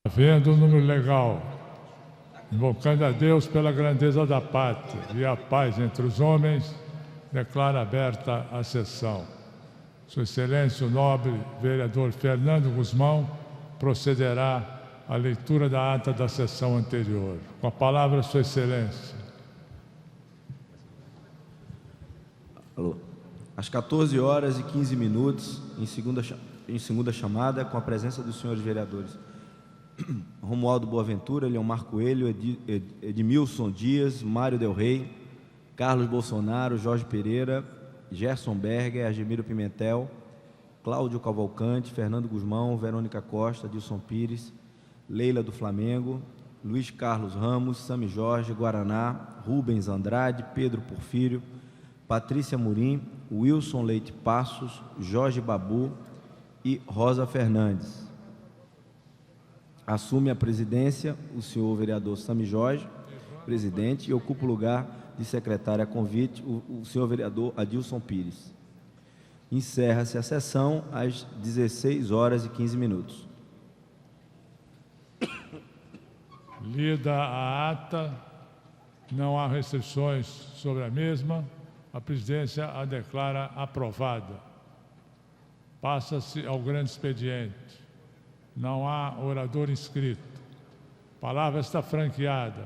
Havendo um número legal, invocando a Deus pela grandeza da pátria e a paz entre os homens, declaro aberta a sessão. Sua Excelência, o nobre vereador Fernando Guzmão, procederá à leitura da ata da sessão anterior. Com a palavra, Sua Excelência. Alô. Às 14 horas e 15 minutos, em segunda chamada, com a presença dos senhores vereadores Romualdo Boaventura, Leomar Coelho, Edmilson Dias, Mário Del Rey, Carlos Bolsonaro, Jorge Pereira, Gerson Berger, Argemiro Pimentel, Cláudio Cavalcante, Fernando Guzmão, Verônica Costa, Dilson Pires, Leila do Flamengo, Luiz Carlos Ramos, Sami Jorge, Guaraná, Rubens Andrade, Pedro Porfírio, Patrícia Murim, Wilson Leite Passos, Jorge Babu e Rosa Fernandes. Assume a presidência o senhor vereador Sami Jorge, presidente, e ocupa o lugar de secretário a convite o senhor vereador Adilson Pires. Encerra-se a sessão às 16 horas e 15 minutos. Lida a ata, não há restrições sobre a mesma, a presidência a declara aprovada. Passa-se ao grande expediente. Não há orador inscrito. A palavra está franqueada.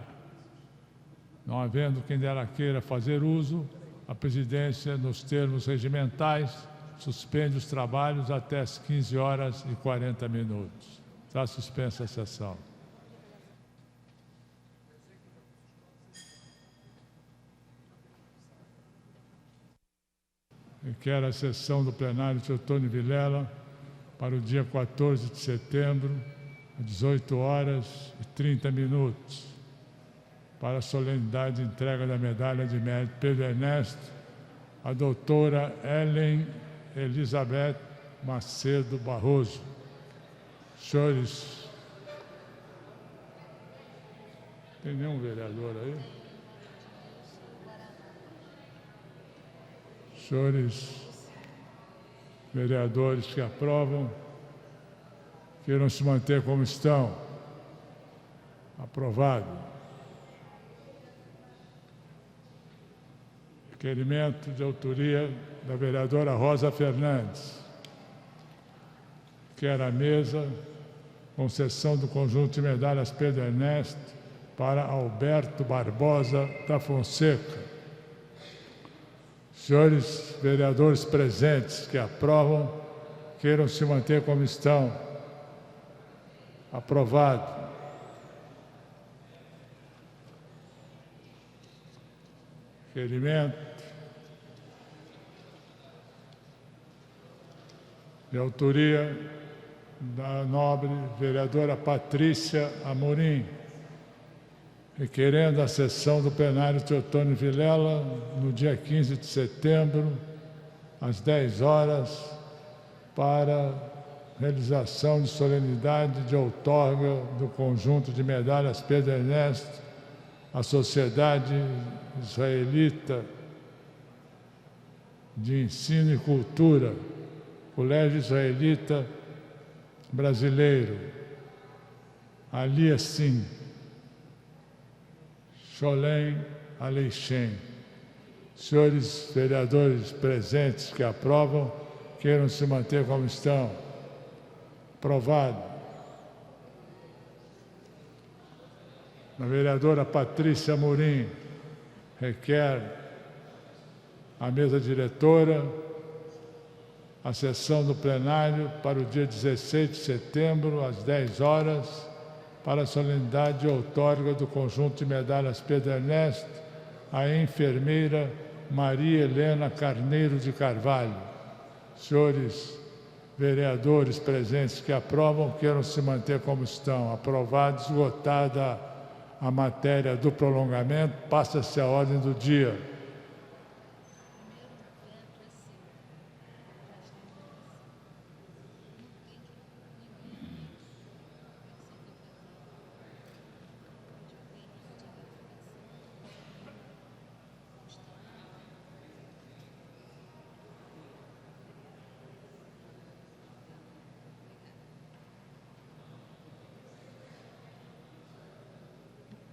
Não havendo quem dela queira fazer uso, a presidência, nos termos regimentais, suspende os trabalhos até às 15 horas e 40 minutos. Está suspensa a sessão. Requer a sessão do plenário Teotônio Vilela para o dia 14 de setembro, às 18 horas e 30 minutos, para a solenidade de entrega da medalha de mérito Pedro Ernesto, a doutora Ellen Elizabeth Macedo Barroso. Senhores, tem nenhum vereador aí? Senhores vereadores que aprovam, queiram se manter como estão. Aprovado. Requerimento de autoria da vereadora Rosa Fernandes. Quer a mesa, concessão do conjunto de medalhas Pedro Ernesto para Alberto Barbosa da Fonseca. Senhores vereadores presentes que aprovam, queiram se manter como estão. Aprovado. Requerimento de autoria da nobre vereadora Patrícia Amorim, requerendo a sessão do plenário Teotônio Vilela no dia 15 de setembro, às 10 horas, para realização de solenidade de outorga do conjunto de medalhas Pedro Ernesto à Sociedade Israelita de Ensino e Cultura, Colégio Israelita Brasileiro, Ali Assim, Sholem Aleichem. Senhores vereadores presentes que aprovam, queiram se manter como estão. Aprovado. A vereadora Patrícia Amorim requer a mesa diretora a sessão do plenário para o dia 16 de setembro, às 10 horas, para a solenidade de outorga do conjunto de medalhas Pedro Ernesto à enfermeira Maria Helena Carneiro de Carvalho. Senhores vereadores presentes que aprovam, queiram se manter como estão. Aprovado, esgotada a matéria do prolongamento, passa-se a ordem do dia.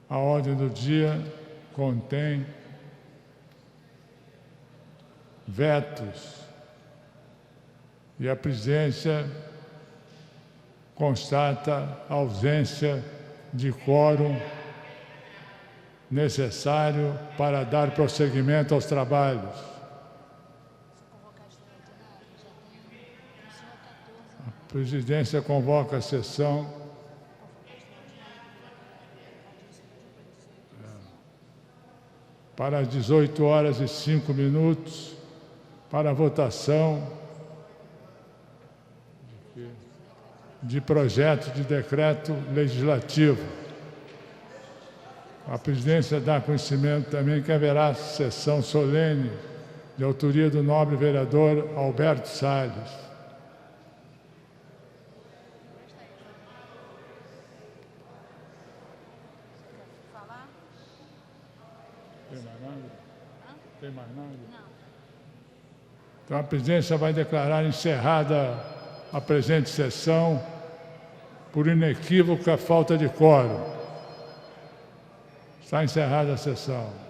A ordem do dia contém vetos e a presidência constata a ausência de quórum necessário para dar prosseguimento aos trabalhos. A presidência convoca a sessão para as 18h05 para a votação de projeto de decreto legislativo. A presidência dá conhecimento também que haverá sessão solene de autoria do nobre vereador Alberto Salles. Tem mais nada? Tem mais nada? Não. Então a presidência vai declarar encerrada a presente sessão por inequívoca falta de quórum. Está encerrada a sessão.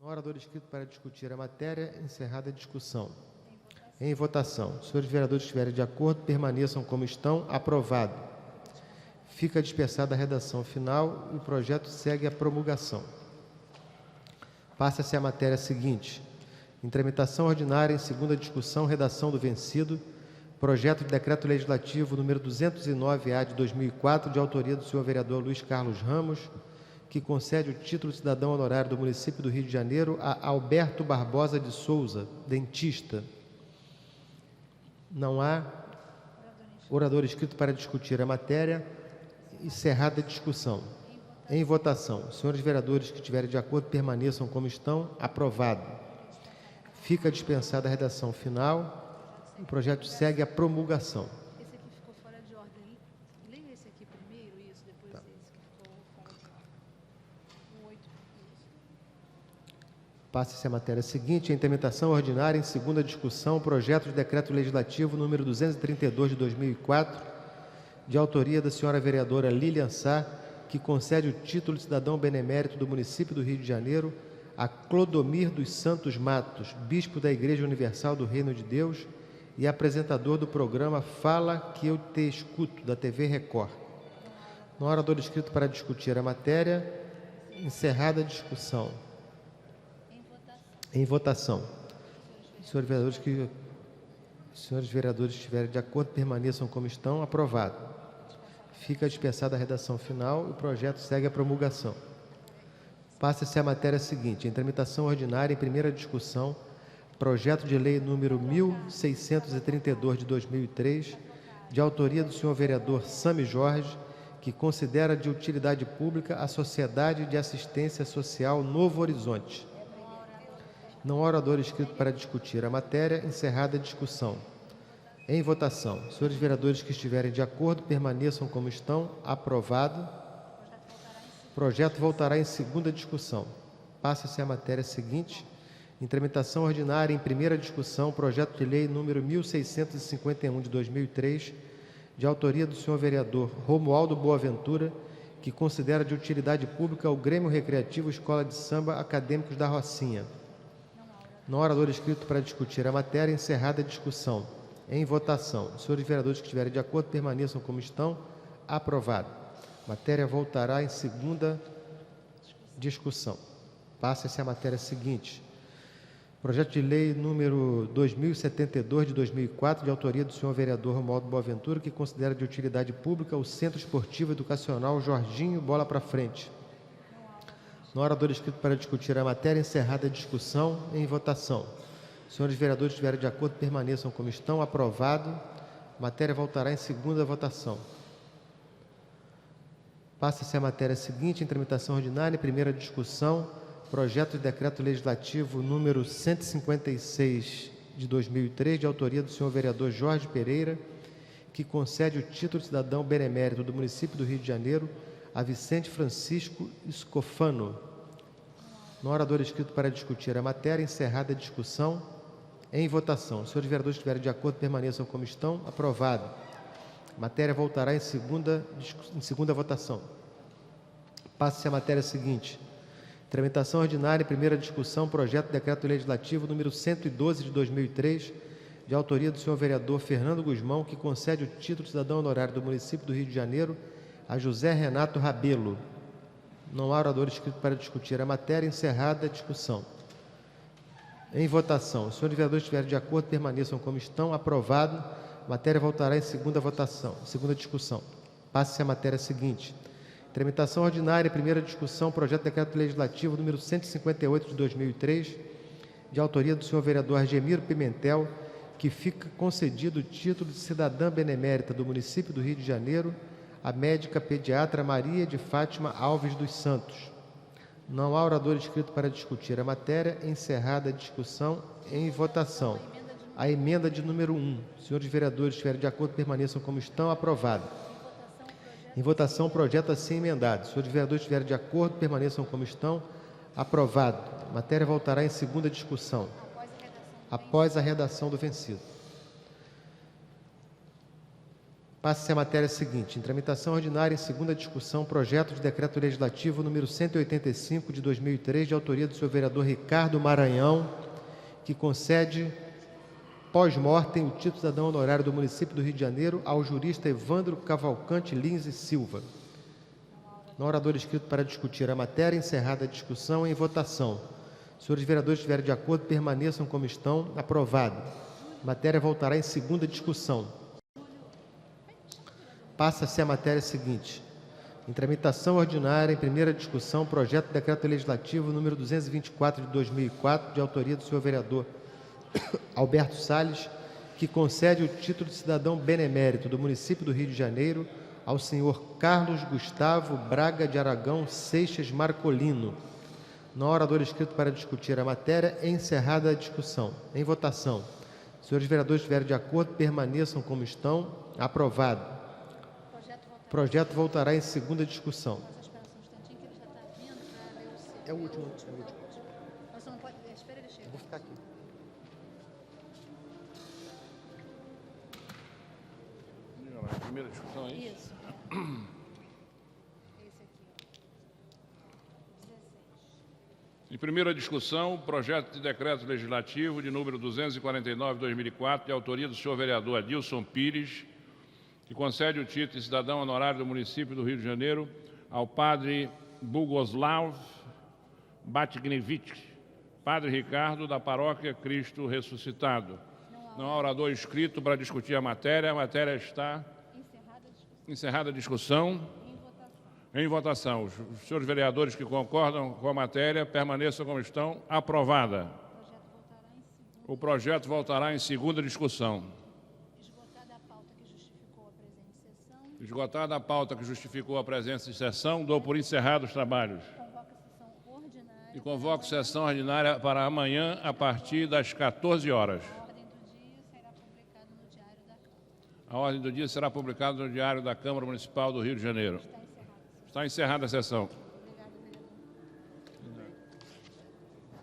No orador inscrito para discutir a matéria, encerrada a discussão. Em votação. Se os vereadores estiverem de acordo, permaneçam como estão. Aprovado. Fica dispersada a redação final e o projeto segue a promulgação. Passa-se a matéria seguinte. Em tramitação ordinária, em segunda discussão, redação do vencido, projeto de decreto legislativo número 209-A de 2004, de autoria do senhor vereador Luiz Carlos Ramos, que concede o título de cidadão honorário do município do Rio de Janeiro a Alberto Barbosa de Souza, dentista. Não há orador inscrito para discutir a matéria. Encerrada a discussão. Em votação. Senhores vereadores que estiverem de acordo permaneçam como estão. Aprovado. Fica dispensada a redação final. O projeto segue a promulgação. Esse aqui ficou fora de ordem. Leia esse aqui primeiro, isso, depois esse que ficou fora. O 8. Passa-se a matéria seguinte, em tramitação ordinária, em segunda discussão, o projeto de decreto legislativo número 232 de 2004, de autoria da senhora vereadora Lilian Sá, que concede o título de cidadão benemérito do município do Rio de Janeiro a Clodomir dos Santos Matos, bispo da Igreja Universal do Reino de Deus e apresentador do programa Fala que eu te escuto, da TV Record. No orador inscrito para discutir a matéria, encerrada a discussão. Em votação. Senhores vereadores que estiverem de acordo, permaneçam como estão. Aprovado. Fica dispensada a redação final e o projeto segue a promulgação. Passa-se a matéria seguinte, em tramitação ordinária, em primeira discussão, projeto de lei número 1632 de 2003, de autoria do senhor vereador Sami Jorge, que considera de utilidade pública a Sociedade de Assistência Social Novo Horizonte. Não há orador inscrito para discutir a matéria. Encerrada a discussão. Em votação. Senhores vereadores que estiverem de acordo, permaneçam como estão. Aprovado. O projeto voltará em segunda discussão. Passa-se a matéria seguinte. Em tramitação ordinária, em primeira discussão, projeto de lei número 1651 de 2003, de autoria do senhor vereador Romualdo Boaventura, que considera de utilidade pública o Grêmio Recreativo Escola de Samba Acadêmicos da Rocinha. Não há orador inscrito para discutir a matéria. Encerrada a discussão. Em votação. Os senhores vereadores que estiverem de acordo permaneçam como estão. Aprovado. A matéria voltará em segunda discussão. Passa-se a matéria seguinte. Projeto de lei número 2072 de 2004, de autoria do senhor vereador Romualdo Boaventura, que considera de utilidade pública o Centro Esportivo Educacional Jorginho Bola para Frente. No orador inscrito para discutir a matéria, encerrada a discussão. Em votação. Os senhores vereadores que estiverem de acordo, permaneçam como estão. Aprovado. A matéria voltará em segunda votação. Passa-se a matéria seguinte, em tramitação ordinária, em primeira discussão, projeto de decreto legislativo número 156 de 2003, de autoria do senhor vereador Jorge Pereira, que concede o título de cidadão benemérito do município do Rio de Janeiro a Vicente Francisco Escofano. No orador inscrito para discutir a matéria, encerrada a discussão. Em votação. Os senhores vereadores que estiverem de acordo, permaneçam como estão. Aprovado. A matéria voltará em segunda votação. Passa-se a matéria seguinte. Tramitação ordinária, primeira discussão, projeto de decreto legislativo número 112 de 2003, de autoria do senhor vereador Fernando Guzmão, que concede o título de cidadão honorário do município do Rio de Janeiro a José Renato Rabelo. Não há orador inscrito para discutir a matéria. Encerrada a discussão. Em votação. Os senhores vereadores que estiverem de acordo, permaneçam como estão. Aprovado. A matéria voltará em segunda votação, segunda discussão. Passe-se a matéria seguinte. Tramitação ordinária, primeira discussão, projeto de decreto legislativo número 158 de 2003, de autoria do senhor vereador Argemiro Pimentel, que fica concedido o título de cidadã benemérita do município do Rio de Janeiro a médica pediatra Maria de Fátima Alves dos Santos. Não há orador inscrito para discutir a matéria. Encerrada a discussão. Em votação. A emenda de número 1. Senhores vereadores que estiverem de acordo, permaneçam como estão. Aprovado. Em votação, o projeto assim emendado. Senhores vereadores que estiverem de acordo, permaneçam como estão. Aprovado. A matéria voltará em segunda discussão, após a redação do vencido. Passa-se a matéria seguinte. Em tramitação ordinária, em segunda discussão, projeto de decreto legislativo número 185 de 2003, de autoria do senhor vereador Ricardo Maranhão, que concede pós-mortem o título de cidadão honorário do município do Rio de Janeiro ao jurista Evandro Cavalcante Lins e Silva. No orador inscrito para discutir a matéria, encerrada a discussão. Em votação. Os senhores vereadores que estiverem de acordo, permaneçam como estão. Aprovado. A matéria voltará em segunda discussão. Passa-se a matéria seguinte. Em tramitação ordinária, em primeira discussão, projeto de decreto legislativo número 224 de 2004, de autoria do senhor vereador Alberto Salles, que concede o título de cidadão benemérito do município do Rio de Janeiro ao senhor Carlos Gustavo Braga de Aragão Seixas Marcolino. Não há orador inscrito para discutir a matéria. Encerrada a discussão. Em votação. Senhores vereadores, estiverem de acordo, permaneçam como estão. Aprovado. O projeto voltará em segunda discussão. Só esperar só um instantinho que ele já está vindo para ler o seu. É o último. Mas você não pode... Espera ele chegar. Vou ficar aqui. Primeira discussão aí. Isso. Esse aqui, ó. 16. Em primeira discussão, projeto de decreto legislativo de número 249/2004, de autoria do senhor vereador Adilson Pires, que concede o título de cidadão honorário do município do Rio de Janeiro ao padre Bogoslav Batgnevich, padre Ricardo, da paróquia Cristo Ressuscitado. Não há orador inscrito para discutir a matéria está encerrada a discussão. Em votação. Os senhores vereadores que concordam com a matéria permaneçam como estão. Aprovada. O projeto voltará em segunda discussão. Esgotada a pauta que justificou a presença em sessão, dou por encerrados os trabalhos. E convoco sessão ordinária para amanhã, a partir das 14 horas. A ordem do dia será publicada no Diário da Câmara Municipal do Rio de Janeiro. Está encerrada a sessão.